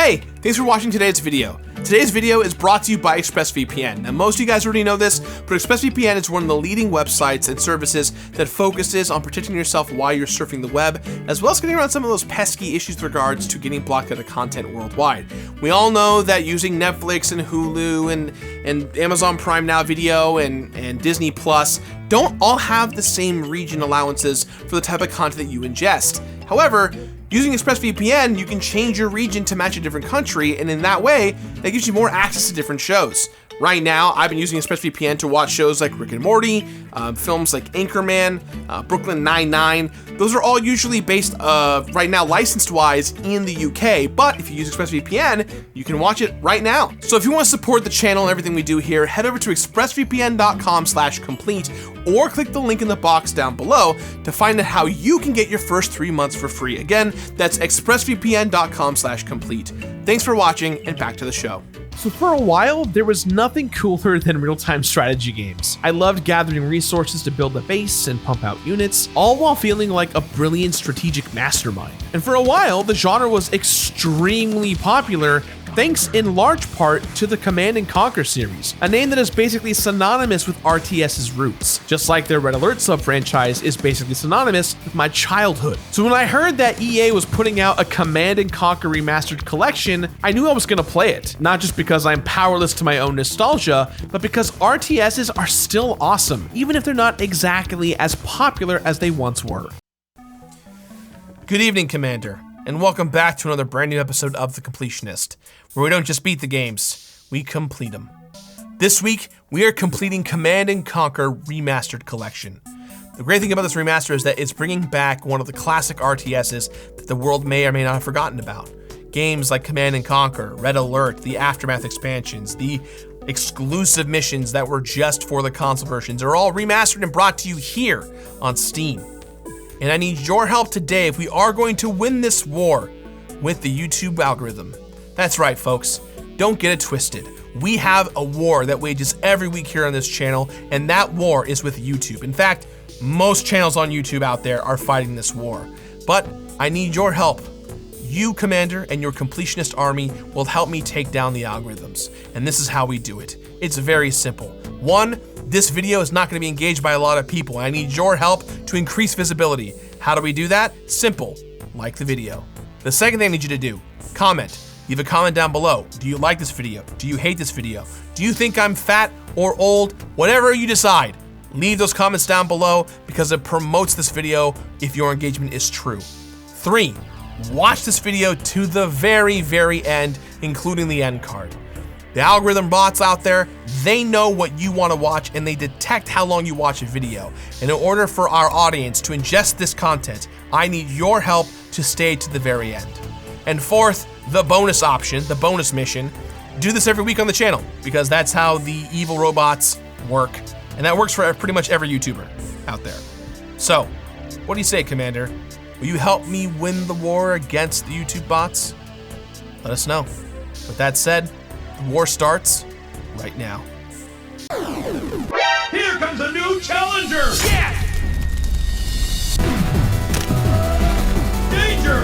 Hey, thanks for watching today's video. Today's video is brought to you by ExpressVPN. Now, most of you guys already know this, but ExpressVPN is one of the leading websites and services that focuses on protecting yourself while you're surfing the web, as well as getting around some of those pesky issues with regards to getting blocked out of content worldwide. We all know that using Netflix and Hulu and Amazon Prime Now Video and Disney Plus don't all have the same region allowances for the type of content that you ingest. However, using ExpressVPN, you can change your region to match a different country, and in that way, that gives you more access to different shows. Right now, I've been using ExpressVPN to watch shows like Rick and Morty, films like Anchorman, Brooklyn Nine-Nine. Those are all usually based, right now, licensed-wise in the UK, but if you use ExpressVPN, you can watch it right now. So if you want to support the channel and everything we do here, head over to expressvpn.com/complete or click the link in the box down below to find out how you can get your first 3 months for free. Again, that's expressvpn.com/complete. Thanks for watching, and back to the show. So for a while, there was nothing cooler than real-time strategy games. I loved gathering resources to build a base and pump out units, all while feeling like a brilliant strategic mastermind. And for a while, the genre was extremely popular, thanks in large part to the Command & Conquer series, a name that is basically synonymous with RTS's roots, just like their Red Alert sub-franchise is basically synonymous with my childhood. So when I heard that EA was putting out a Command & Conquer Remastered collection, I knew I was going to play it, not just because I'm powerless to my own nostalgia, but because RTSs are still awesome, even if they're not exactly as popular as they once were. Good evening, Commander, and welcome back to another brand new episode of The Completionist, where we don't just beat the games, we complete them. This week, we are completing Command & Conquer Remastered Collection. The great thing about this remaster is that it's bringing back one of the classic RTSs that the world may or may not have forgotten about. Games like Command & Conquer, Red Alert, the Aftermath expansions, the exclusive missions that were just for the console versions are all remastered and brought to you here on Steam. And I need your help today if we are going to win this war with the YouTube algorithm. That's right, folks. Don't get it twisted. We have a war that wages every week here on this channel, and that war is with YouTube. In fact, most channels on YouTube out there are fighting this war. But I need your help. You, Commander, and your completionist army will help me take down the algorithms. And this is how we do it. It's very simple. 1, this video is not going to be engaged by a lot of people. I need your help to increase visibility. How do we do that? Simple. Like the video. The second thing I need you to do, comment. Leave a comment down below. Do you like this video? Do you hate this video? Do you think I'm fat or old? Whatever you decide, leave those comments down below because it promotes this video if your engagement is true. 3, watch this video to the very, very end, including the end card. The algorithm bots out there, they know what you want to watch and they detect how long you watch a video. And in order for our audience to ingest this content, I need your help to stay to the very end. And 4th, the bonus option, the bonus mission, do this every week on the channel because that's how the evil robots work. And that works for pretty much every YouTuber out there. So, what do you say, Commander? Will you help me win the war against the YouTube bots? Let us know. With that said, the war starts right now. Here comes a new challenger! Yes! Danger!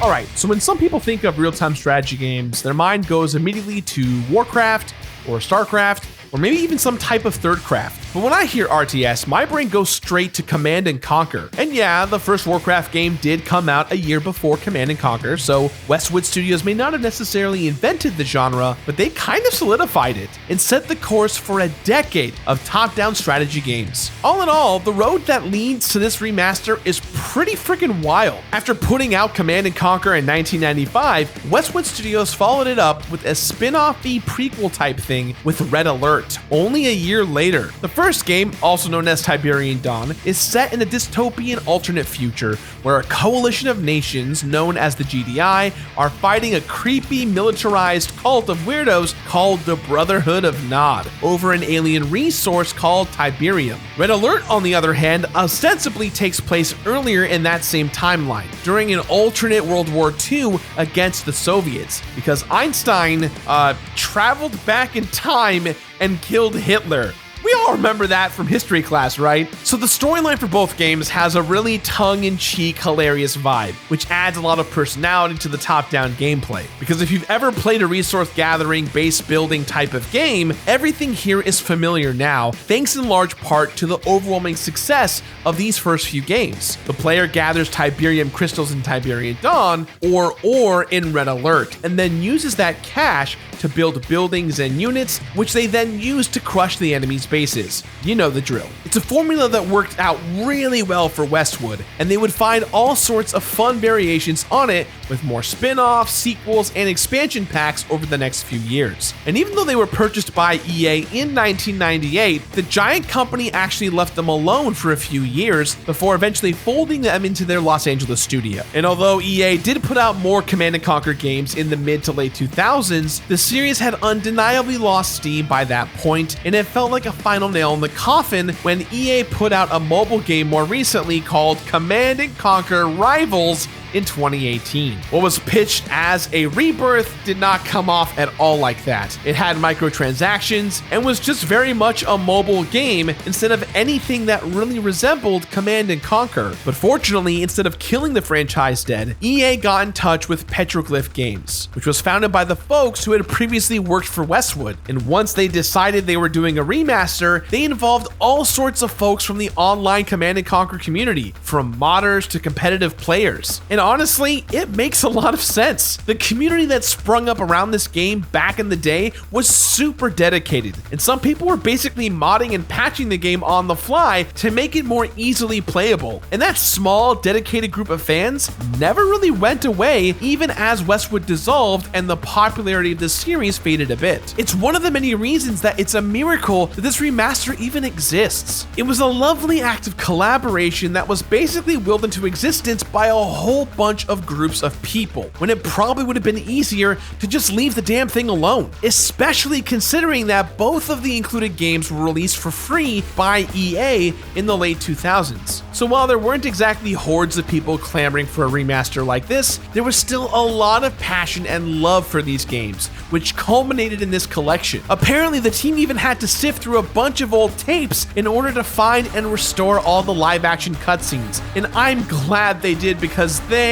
Alright, so when some people think of real-time strategy games, their mind goes immediately to Warcraft or Starcraft, or maybe even some type of third craft. But when I hear RTS, my brain goes straight to Command & Conquer. And yeah, the first Warcraft game did come out a year before Command & Conquer, so Westwood Studios may not have necessarily invented the genre, but they kind of solidified it and set the course for a decade of top-down strategy games. All in all, the road that leads to this remaster is pretty freaking wild. After putting out Command & Conquer in 1995, Westwood Studios followed it up with a spin-off-y prequel type thing with Red Alert, only a year later. The first first game, also known as Tiberian Dawn, is set in a dystopian alternate future where a coalition of nations known as the GDI are fighting a creepy militarized cult of weirdos called the Brotherhood of Nod over an alien resource called Tiberium. Red Alert, on the other hand, ostensibly takes place earlier in that same timeline, during an alternate World War II against the Soviets, because Einstein traveled back in time and killed Hitler. We all remember that from history class, right? So the storyline for both games has a really tongue-in-cheek, hilarious vibe, which adds a lot of personality to the top-down gameplay. Because if you've ever played a resource gathering, base building type of game, everything here is familiar now, thanks in large part to the overwhelming success of these first few games. The player gathers Tiberium crystals in Tiberian Dawn, or ore in Red Alert, and then uses that cash to build buildings and units, which they then use to crush the enemy's bases. You know the drill. It's a formula that worked out really well for Westwood, and they would find all sorts of fun variations on it with more spin-offs, sequels, and expansion packs over the next few years. And even though they were purchased by EA in 1998, the giant company actually left them alone for a few years before eventually folding them into their Los Angeles studio. And although EA did put out more Command & Conquer games in the mid to late 2000s, the series had undeniably lost steam by that point, and it felt like a final nail in the coffin when EA put out a mobile game more recently called Command & Conquer Rivals in 2018. What was pitched as a rebirth did not come off at all like that. It had microtransactions and was just very much a mobile game instead of anything that really resembled Command & Conquer. But fortunately, instead of killing the franchise dead, EA got in touch with Petroglyph Games, which was founded by the folks who had previously worked for Westwood. And once they decided they were doing a remaster, they involved all sorts of folks from the online Command & Conquer community, from modders to competitive players. And honestly, it makes a lot of sense. The community that sprung up around this game back in the day was super dedicated, and some people were basically modding and patching the game on the fly to make it more easily playable. And that small, dedicated group of fans never really went away, even as Westwood dissolved and the popularity of the series faded a bit. It's one of the many reasons that it's a miracle that this remaster even exists. It was a lovely act of collaboration that was basically willed into existence by a whole bunch of groups of people, when it probably would have been easier to just leave the damn thing alone, especially considering that both of the included games were released for free by EA in the late 2000s. So while there weren't exactly hordes of people clamoring for a remaster like this, there was still a lot of passion and love for these games, which culminated in this collection. Apparently, the team even had to sift through a bunch of old tapes in order to find and restore all the live-action cutscenes, and I'm glad they did because they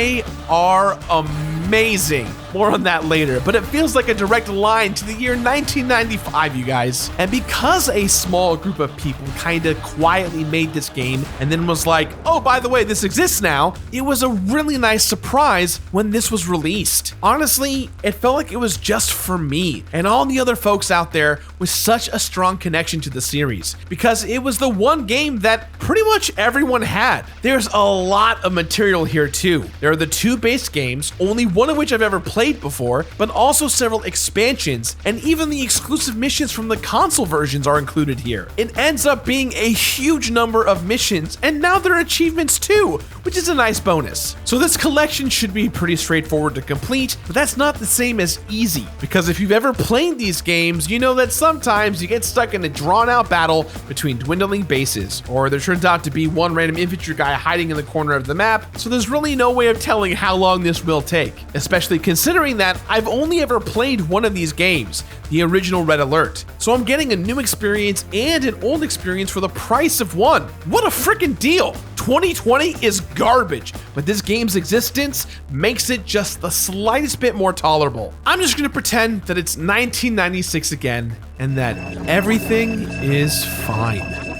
are amazing. More on that later, but it feels like a direct line to the year 1995, you guys. And because a small group of people kinda quietly made this game and then was like, oh, by the way, this exists now, it was a really nice surprise when this was released. Honestly, it felt like it was just for me and all the other folks out there with such a strong connection to the series, because it was the one game that pretty much everyone had. There's a lot of material here too. There are the two base games, only one of which I've ever played before, but also several expansions, and even the exclusive missions from the console versions are included here. It ends up being a huge number of missions, and now there are achievements too, which is a nice bonus. So this collection should be pretty straightforward to complete, but that's not the same as easy, because if you've ever played these games, you know that sometimes you get stuck in a drawn-out battle between dwindling bases, or there turns out to be one random infantry guy hiding in the corner of the map, so there's really no way of telling how long this will take, especially considering that I've only ever played one of these games, the original Red Alert. So I'm getting a new experience and an old experience for the price of one. What a freaking deal! 2020 is garbage, but this game's existence makes it just the slightest bit more tolerable. I'm just gonna pretend that it's 1996 again and that everything is fine.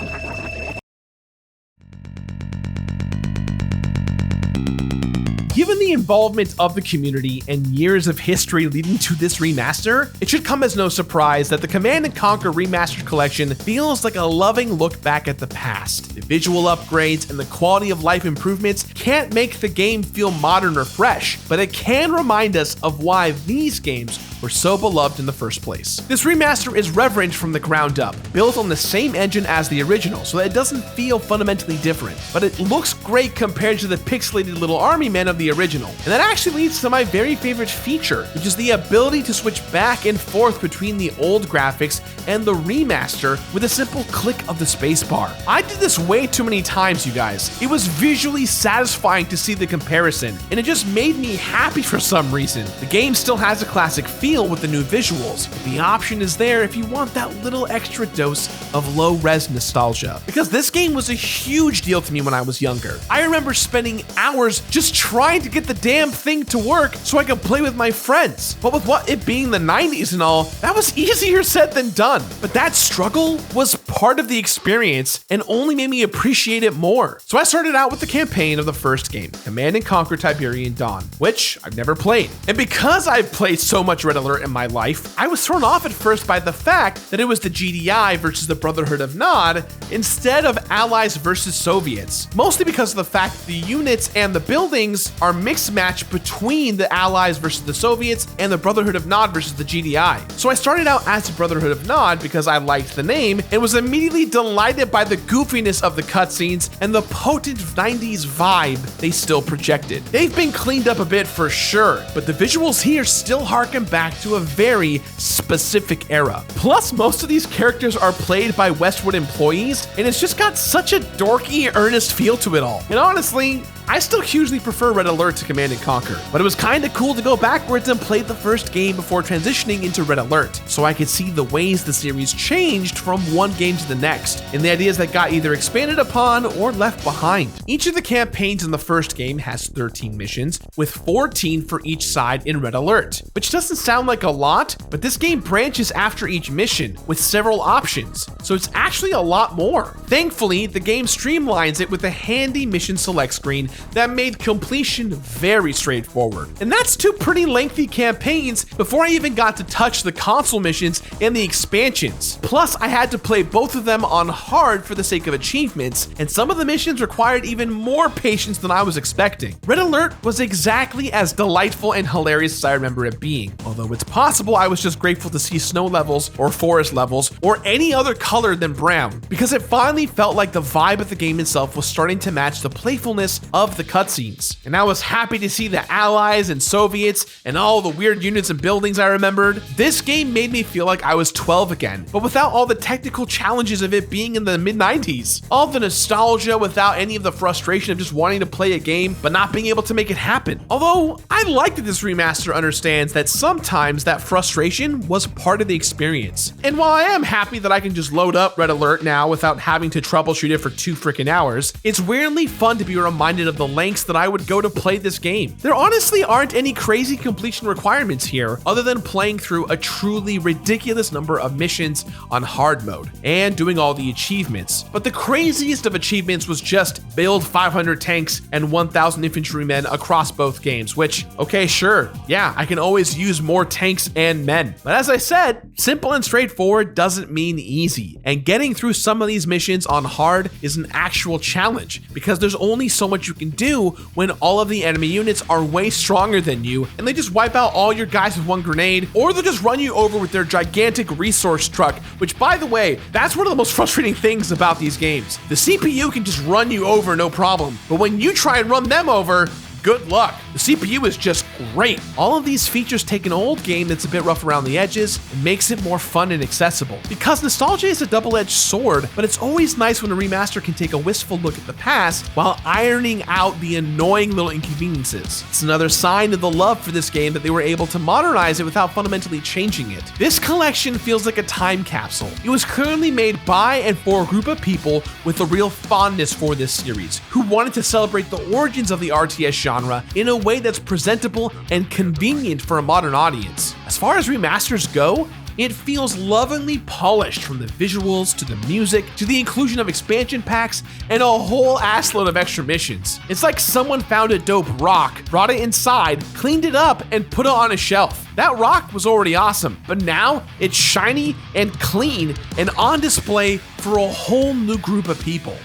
Given the involvement of the community and years of history leading to this remaster, it should come as no surprise that the Command & Conquer Remastered Collection feels like a loving look back at the past. The visual upgrades and the quality of life improvements can't make the game feel modern or fresh, but it can remind us of why these games were so beloved in the first place. This remaster is reverent from the ground up, built on the same engine as the original, so that it doesn't feel fundamentally different, but it looks great compared to the pixelated little army men of the original. And that actually leads to my very favorite feature, which is the ability to switch back and forth between the old graphics and the remaster with a simple click of the spacebar. I did this way too many times, you guys. It was visually satisfying to see the comparison, and it just made me happy for some reason. The game still has a classic feel with the new visuals, but the option is there if you want that little extra dose of low-res nostalgia. Because this game was a huge deal to me when I was younger. I remember spending hours just trying to get the damn thing to work so I could play with my friends. But with it being the 90s and all, that was easier said than done. But that struggle was part of the experience and only made me appreciate it more. So I started out with the campaign of the first game, Command & Conquer Tiberian Dawn, which I've never played. And because I've played so much Red Alert in my life, I was thrown off at first by the fact that it was the GDI versus the Brotherhood of Nod instead of Allies versus Soviets. Mostly because of the fact that the units and the buildings are mixed match between the Allies versus the Soviets and the Brotherhood of Nod versus the GDI. So I started out as the Brotherhood of Nod because I liked the name and was immediately delighted by the goofiness of the cutscenes and the potent 90s vibe they still projected. They've been cleaned up a bit for sure, but the visuals here still harken back to a very specific era. Plus, most of these characters are played by Westwood employees, and it's just got such a dorky, earnest feel to it all. And honestly, I still hugely prefer Red Alert to Command & Conquer, but it was kinda cool to go backwards and play the first game before transitioning into Red Alert, so I could see the ways the series changed from one game to the next, and the ideas that got either expanded upon or left behind. Each of the campaigns in the first game has 13 missions, with 14 for each side in Red Alert, which doesn't sound like a lot, but this game branches after each mission with several options, so it's actually a lot more. Thankfully, the game streamlines it with a handy mission select screen that made completion very straightforward. And that's two pretty lengthy campaigns before I even got to touch the console missions and the expansions. Plus, I had to play both of them on hard for the sake of achievements, and some of the missions required even more patience than I was expecting. Red Alert was exactly as delightful and hilarious as I remember it being, although it's possible I was just grateful to see snow levels or forest levels or any other color than brown, because it finally felt like the vibe of the game itself was starting to match the playfulness of the cutscenes. And I was happy to see the Allies and Soviets and all the weird units and buildings I remembered. This game made me feel like I was 12 again, but without all the technical challenges of it being in the mid-90s. All the nostalgia without any of the frustration of just wanting to play a game but not being able to make it happen. Although, I like that this remaster understands that sometimes that frustration was part of the experience. And while I am happy that I can just load up Red Alert now without having to troubleshoot it for 2 freaking hours, it's weirdly fun to be reminded of the lengths that I would go to play this game. There honestly aren't any crazy completion requirements here other than playing through a truly ridiculous number of missions on hard mode and doing all the achievements. But the craziest of achievements was just build 500 tanks and 1,000 infantrymen across both games, which, okay, sure, yeah, I can always use more tanks and men. But as I said, simple and straightforward doesn't mean easy, and getting through some of these missions on hard is an actual challenge because there's only so much you can do when all of the enemy units are way stronger than you and they just wipe out all your guys with one grenade, or they'll just run you over with their gigantic resource truck, which, by the way, that's one of the most frustrating things about these games. The CPU can just run you over no problem, but when you try and run them over, good luck. The CPU is just great. All of these features take an old game that's a bit rough around the edges and makes it more fun and accessible. Because nostalgia is a double-edged sword, but it's always nice when a remaster can take a wistful look at the past while ironing out the annoying little inconveniences. It's another sign of the love for this game that they were able to modernize it without fundamentally changing it. This collection feels like a time capsule. It was clearly made by and for a group of people with a real fondness for this series, who wanted to celebrate the origins of the RTS genre in a way that's presentable and convenient for a modern audience. As far as remasters go, it feels lovingly polished, from the visuals to the music to the inclusion of expansion packs and a whole assload of extra missions. It's like someone found a dope rock, brought it inside, cleaned it up, and put it on a shelf. That rock was already awesome, but now it's shiny and clean and on display for a whole new group of people.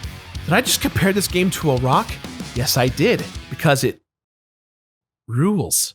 Did I just compare this game to a rock? Yes, I did, because it rules.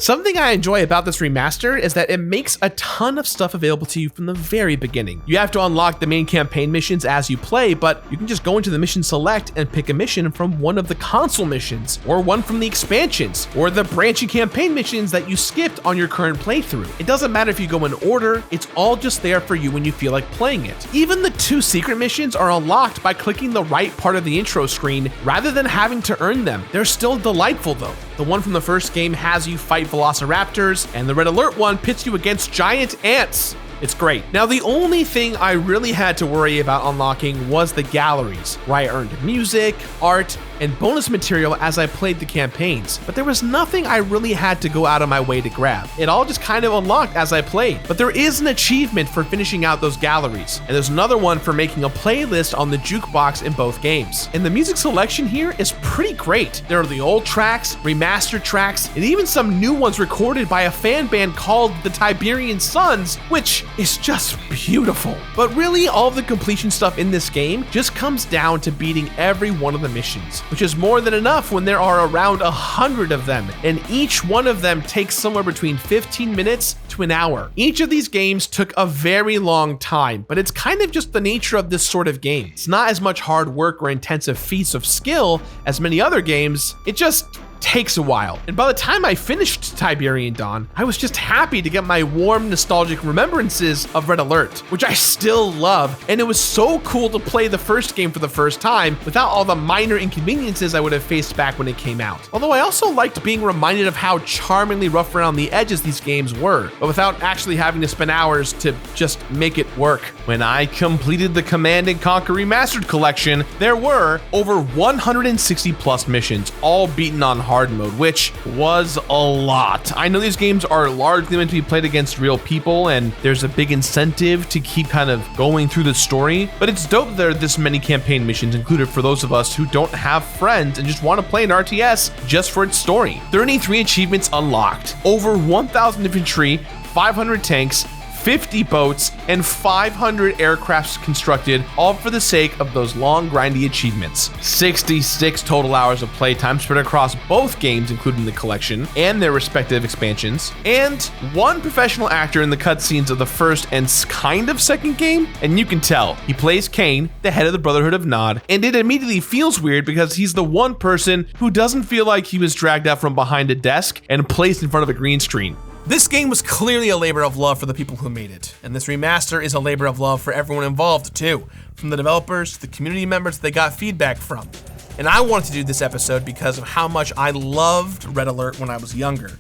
Something I enjoy about this remaster is that it makes a ton of stuff available to you from the very beginning. You have to unlock the main campaign missions as you play, but you can just go into the mission select and pick a mission from one of the console missions, or one from the expansions, or the branching campaign missions that you skipped on your current playthrough. It doesn't matter if you go in order, it's all just there for you when you feel like playing it. Even the 2 secret missions are unlocked by clicking the right part of the intro screen rather than having to earn them. They're still delightful though. The one from the first game has you fight velociraptors, and the Red Alert one pits you against giant ants. It's great. Now, the only thing I really had to worry about unlocking was the galleries, where I earned music, art, and bonus material as I played the campaigns, but there was nothing I really had to go out of my way to grab. It all just kind of unlocked as I played, but there is an achievement for finishing out those galleries, and there's another one for making a playlist on the jukebox in both games. And the music selection here is pretty great. There are the old tracks, remastered tracks, and even some new ones recorded by a fan band called the Tiberian Sons, which is just beautiful. But really, all of the completion stuff in this game just comes down to beating every one of the missions, which is more than enough when there are around 100 of them, and each one of them takes somewhere between 15 minutes to an hour. Each of these games took a very long time, but it's kind of just the nature of this sort of game. It's not as much hard work or intensive feats of skill as many other games, it just takes a while. And by the time I finished Tiberian Dawn, I was just happy to get my warm, nostalgic remembrances of Red Alert, which I still love. And it was so cool to play the first game for the first time without all the minor inconveniences I would have faced back when it came out. Although I also liked being reminded of how charmingly rough around the edges these games were, but without actually having to spend hours to just make it work. When I completed the Command & Conquer Remastered collection, there were over 160 plus missions, all beaten on hard mode, which was a lot. I know these games are largely meant to be played against real people, and there's a big incentive to keep kind of going through the story, but it's dope there are this many campaign missions included for those of us who don't have friends and just want to play an RTS just for its story. 33 achievements unlocked, over 1,000 infantry, 500 tanks, 50 boats, and 500 aircrafts constructed, all for the sake of those long, grindy achievements. 66 total hours of playtime spread across both games, including the collection and their respective expansions, and 1 professional actor in the cutscenes of the first and kind of second game, and you can tell he plays Kane, the head of the Brotherhood of Nod, and it immediately feels weird because he's the one person who doesn't feel like he was dragged out from behind a desk and placed in front of a green screen. This game was clearly a labor of love for the people who made it, and this remaster is a labor of love for everyone involved too, from the developers to the community members they got feedback from. And I wanted to do this episode because of how much I loved Red Alert when I was younger.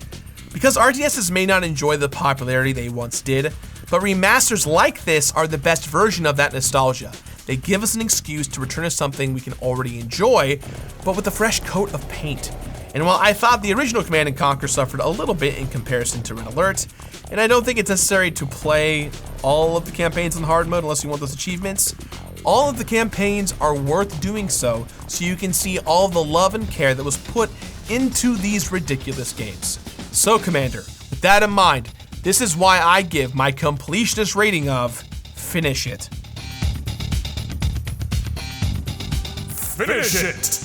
Because RTSs may not enjoy the popularity they once did, but remasters like this are the best version of that nostalgia. They give us an excuse to return to something we can already enjoy, but with a fresh coat of paint. And while I thought the original Command & Conquer suffered a little bit in comparison to Red Alert, and I don't think it's necessary to play all of the campaigns in hard mode unless you want those achievements, all of the campaigns are worth doing so you can see all the love and care that was put into these ridiculous games. So Commander, with that in mind, this is why I give my completionist rating of finish it. Finish it!